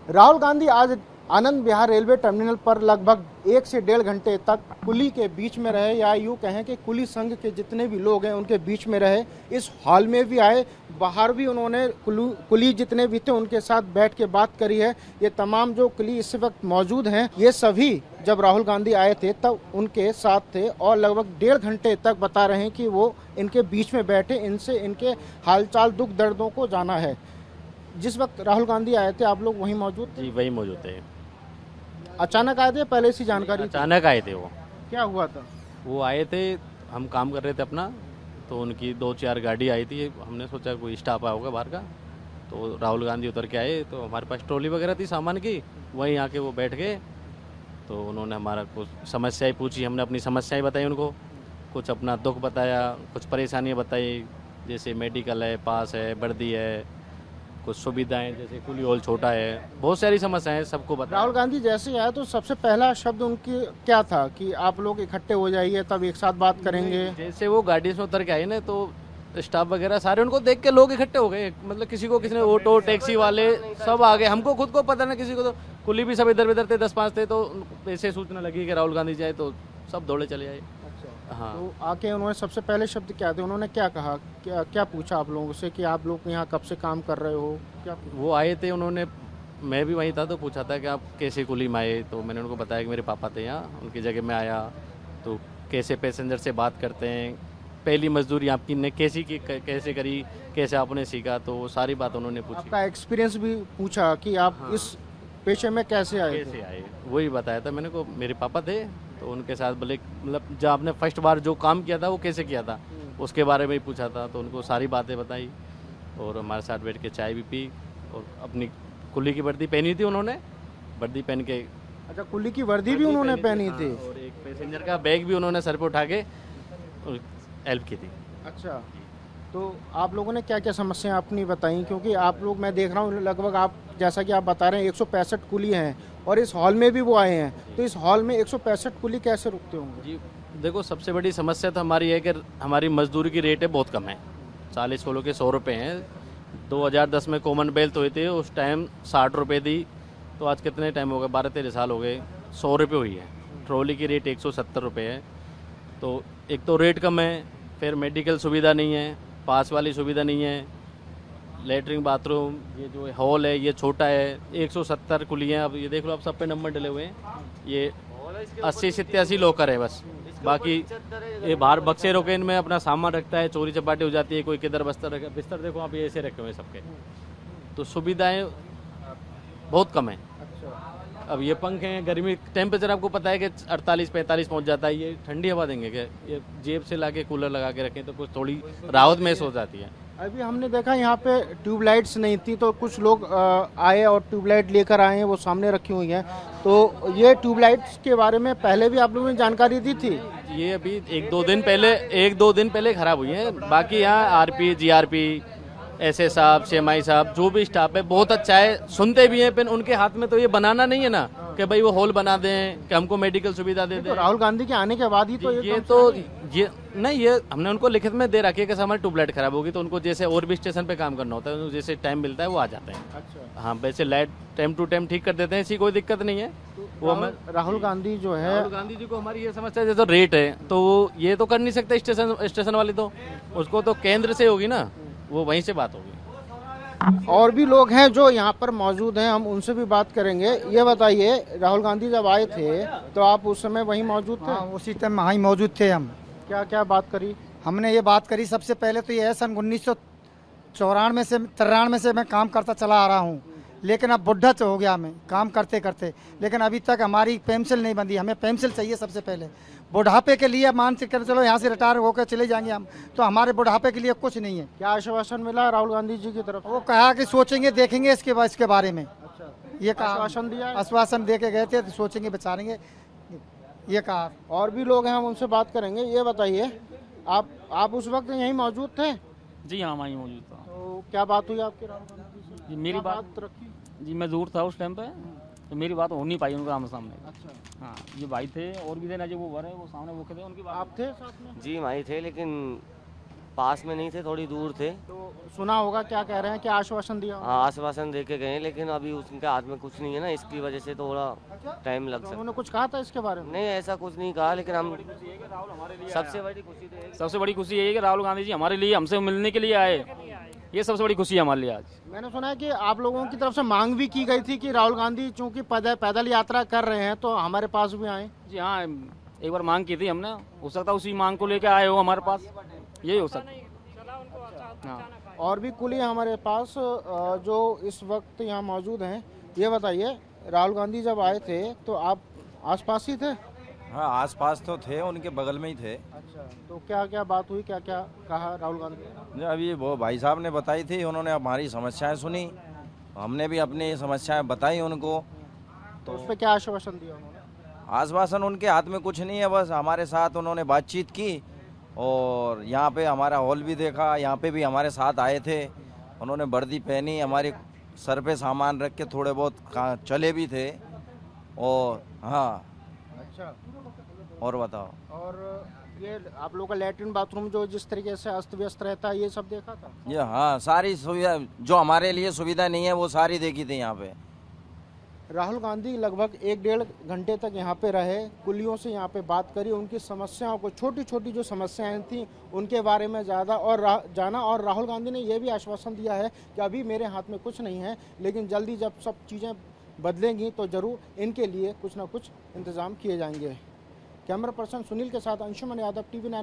राहुल गांधी आज Anand Vihar railway terminal पर लगभग 1 से 1.5 घंटे तक कुली के बीच में रहे, या यूँ कहें कि कुली संघ के जितने भी लोग हैं उनके बीच में रहे। इस हॉल में भी आए, बाहर भी उन्होंने कुली जितने भी थे उनके साथ बैठ के बात करी है। ये तमाम जो कुली इस वक्त मौजूद हैं, ये सभी जब राहुल गांधी आए थे तब उनके साथ थे और लगभग 1.5 घंटे तक बता रहे हैं कि वो इनके बीच में बैठे, इनसे इनके हालचाल दुख दर्दों को जाना है। जिस वक्त राहुल गांधी आए थे आप लोग वहीं मौजूद थे? जी वही मौजूद थे। अचानक आए थे, पहले से जानकारी थी? अचानक आए थे वो। क्या हुआ था? वो आए थे, हम काम कर रहे थे अपना, तो उनकी 2-4 गाड़ी आई थी। हमने सोचा कोई स्टाफ आया होगा बाहर का, तो राहुल गांधी उतर के आए। तो हमारे पास ट्रॉली वगैरह थी सामान की, वहीं आके वो बैठ गए। तो उन्होंने हमारा कुछ समस्याएं पूछी, हमने अपनी समस्याएं बताई उनको, कुछ अपना दुख बताया, कुछ परेशानियां बताई, जैसे मेडिकल है, पास है, वर्दी है, कुछ सुविधाएं जैसे कुली हॉल छोटा है, बहुत सारी समस्याएं सबको बताया। राहुल गांधी जैसे आए तो सबसे पहला शब्द उनकी क्या था कि आप लोग इकट्ठे हो जाइए तब एक साथ बात करेंगे? जैसे वो गाड़ी से उतर के आए ना, तो स्टाफ वगैरह सारे उनको देख के लोग इकट्ठे हो गए। मतलब किसी ने ऑटो टैक्सी वाले सब आ गए, हमको खुद को पता ना, किसी को तो कुली भी सब इधर उधर थे, 10-5 थे। तो ऐसे सूचना लगी कि राहुल गांधी जाए तो सब दौड़े चले आए। हाँ, तो आके उन्होंने सबसे पहले शब्द क्या थे, उन्होंने क्या कहा, क्या पूछा आप लोगों से कि आप लोग यहाँ कब से काम कर रहे हो, क्या पूछा? वो आए थे, उन्होंने, मैं भी वहीं था, तो पूछा था कि आप कैसे कुली में आए। तो मैंने उनको बताया कि मेरे पापा थे यहाँ, उनकी जगह में आया। तो कैसे पैसेंजर से बात करते हैं, पहली मजदूरी आपकी ने कैसे करी, कैसे आपने सीखा, तो वो सारी बात उन्होंने पूछी। आपका एक्सपीरियंस भी पूछा कि आप हाँ। इस पेशे में कैसे आए थे? कैसे आए, वही बताया था मैंने को। मेरे पापा थे, तो उनके साथ बोले, मतलब जब आपने फर्स्ट बार जो काम किया था वो कैसे किया था, उसके बारे में ही पूछा था। तो उनको सारी बातें बताई और हमारे साथ बैठ के चाय भी पी। और अपनी कुली की वर्दी पहनी थी उन्होंने, वर्दी पहन के। अच्छा, कुली की वर्दी भी उन्होंने पहनी थी? हाँ, और एक पैसेंजर का बैग भी उन्होंने सर पे उठा के हेल्प की थी। अच्छा, तो आप लोगों ने क्या क्या समस्याएं अपनी बताई? क्योंकि आप लोग, मैं देख रहा हूँ लगभग, आप जैसा कि आप बता रहे हैं 165 कुली हैं और इस हॉल में भी वो आए हैं, तो इस हॉल में 165 कुली कैसे रुकते होंगे? जी देखो, सबसे बड़ी समस्या तो हमारी है कि हमारी मजदूरी की रेट है बहुत कम है। 40 किलो के 100 रुपये हैं। 2010 में कॉमनवेल्थ हुई थी, उस टाइम 60 रुपये थी। तो आज कितने टाइम हो गए, 12-13 साल हो गए, 100 रुपये हुई है। ट्रॉली की रेट 170 रुपये है। तो एक तो रेट कम है, फिर मेडिकल सुविधा नहीं है, पास वाली सुविधा नहीं है, लेटरिन बाथरूम, ये जो हॉल है ये छोटा है। 170 कुलियाँ, अब ये देख लो, आप सब पे नंबर डले हुए हैं। ये 80-87 लॉकर है बस। बाकी ये बाहर बक्से रोके, इनमें अपना सामान रखता है, चोरी चपाटी हो जाती है, कोई किधर बिस्तर देखो आप, ये ऐसे रखे हुए हैं सबके। तो सुविधाएं बहुत कम है। अब ये पंखे हैं, गर्मी टेम्परेचर आपको पता है कि 48-45 पहुंच जाता है। ये ठंडी हवा देंगे क्या? ये जेब से लाके कूलर लगा के रखें तो कुछ थोड़ी राहत महसूस हो जाती है। अभी हमने देखा यहाँ पे ट्यूबलाइट्स नहीं थी, तो कुछ लोग आए और ट्यूबलाइट लेकर आए हैं, वो सामने रखी हुई हैं। तो ये ट्यूबलाइट्स के बारे में पहले भी आप लोगों ने जानकारी दी थी? ये अभी 1-2 दिन पहले खराब हुई है। बाकी यहाँ आरपी, जीआरपी, एसए साहब, शेमाई साहब, जो भी स्टाफ है बहुत अच्छा है, सुनते भी हैं। फिर उनके हाथ में तो ये बनाना नहीं है ना कि भाई वो हॉल बना दें, कि हमको मेडिकल सुविधा दे दें। तो राहुल गांधी के आने के बाद ही तो ये नहीं, ये हमने उनको लिखित में दे रखी है कि हमारी ट्यूबलाइट खराब होगी, तो उनको जैसे और भी स्टेशन पे काम करना होता है, जैसे टाइम मिलता है वो आ जाते हैं। अच्छा, हाँ, वैसे लाइट टाइम टू टाइम ठीक कर देते हैं, ऐसी कोई दिक्कत नहीं है। वो हमें राहुल गांधी जो है, राहुल गांधी जी को हमारी ये समस्या है, जैसे रेट है तो वो ये तो कर नहीं सकते स्टेशन वाली, तो उसको तो केंद्र से होगी ना, वो वहीं से बात होगी। और भी लोग हैं जो यहाँ पर मौजूद हैं, हम उनसे भी बात करेंगे। ये बताइए, राहुल गांधी जब आए थे तो आप उस समय वहीं मौजूद थे? हाँ, उसी टाइम वहीं मौजूद थे हम। क्या क्या बात करी? हमने ये बात करी, सबसे पहले तो ये है, सन 1993 से मैं काम करता चला आ रहा हूँ, लेकिन अब बुढ़ा हो गया मैं काम करते करते, लेकिन अभी तक हमारी पेंशन नहीं बंधी। हमें पेंशन चाहिए सबसे पहले, बुढ़ापे के लिए। मान के चलो यहाँ से रिटायर होकर चले जाएंगे हम, तो हमारे बुढ़ापे के लिए कुछ नहीं है। क्या आश्वासन मिला राहुल गांधी जी की तरफ? वो कहा कि सोचेंगे देखेंगे इसके बारे में। अच्छा, ये कहा, आश्वासन दिया है? आश्वासन दे के गए थे, तो सोचेंगे विचारेंगे, ये कहा। और भी लोग हैं, हम उनसे बात करेंगे। ये बताइए, आप उस वक्त यहीं मौजूद थे? जी हाँ, वहीं मौजूद था। तो क्या बात हुई आपकी राहुल गांधी जी से? जी मेरी क्या बात रखी? जी मैं दूर था उस टाइम पे, तो मेरी बात हो नहीं पाई उनके आमने सामने। अच्छा, हाँ, ये भाई थे और भी थे ना, जो वो वर है वो सामने वो थे, उनकी बात आप थे साथ में? जी वहीं थे, लेकिन पास में नहीं थे, थोड़ी दूर थे। तो सुना होगा क्या कह रहे हैं, क्या आश्वासन दिया? हाँ, आश्वासन दे के गए, लेकिन अभी उनके हाथ में कुछ नहीं है ना, इसकी वजह से थोड़ा टाइम लग तो सकता उन्होंने कुछ कहा था इसके बारे में? है। नहीं, ऐसा कुछ नहीं कहा, लेकिन हम सबसे बड़ी खुशी तो सबसे बड़ी खुशी यही है कि राहुल गांधी जी हमारे लिए हमसे मिलने के लिए आए, ये सबसे बड़ी खुशी है हमारे लिए आज। मैंने सुना है कि आप लोगों की तरफ से मांग भी की गई थी कि राहुल गांधी चूंकि पैदल यात्रा कर रहे हैं तो हमारे पास भी आए। जी हाँ, एक बार मांग की थी हमने, हो सकता है उसी मांग को लेकर आए हो हमारे पास, यही हो सकता है। हाँ, और भी कुली हमारे पास जो इस वक्त यहाँ मौजूद हैं। ये बताइए, राहुल गांधी जब आए थे तो आप आसपास ही थे? हाँ, आसपास तो थे, उनके बगल में ही थे। अच्छा, तो क्या क्या बात हुई, क्या क्या कहा राहुल गांधी ने? जो अभी वो भाई साहब ने बताई थी, उन्होंने हमारी समस्याएं सुनी, हमने भी अपनी समस्याएं बताई उनको। तो उस पर क्या आश्वासन दिया उन्होंने? आश्वासन उनके हाथ में कुछ नहीं है, बस हमारे साथ उन्होंने बातचीत की और यहाँ पे हमारा हॉल भी देखा, यहाँ पे भी हमारे साथ आए थे। उन्होंने वर्दी पहनी, हमारे सर पे सामान रख के थोड़े बहुत चले भी थे। और हाँ, अच्छा, और बताओ। और ये आप लोगों का लैट्रिन बाथरूम जो जिस तरीके से अस्त व्यस्त रहता है, ये सब देखा था? ये हाँ, सारी सुविधा जो हमारे लिए सुविधा नहीं है वो सारी देखी थी यहाँ पे। राहुल गांधी लगभग 1-1.5 घंटे तक यहाँ पे रहे, कुलियों से यहाँ पे बात करी, उनकी समस्याओं को, छोटी छोटी जो समस्याएं थी उनके बारे में ज़्यादा और जाना। और राहुल गांधी ने यह भी आश्वासन दिया है कि अभी मेरे हाथ में कुछ नहीं है, लेकिन जल्दी जब सब चीज़ें बदलेंगी तो ज़रूर इनके लिए कुछ ना कुछ इंतज़ाम किए जाएंगे। कैमरा पर्सन सुनील के साथ अंशुमन यादव, TV9।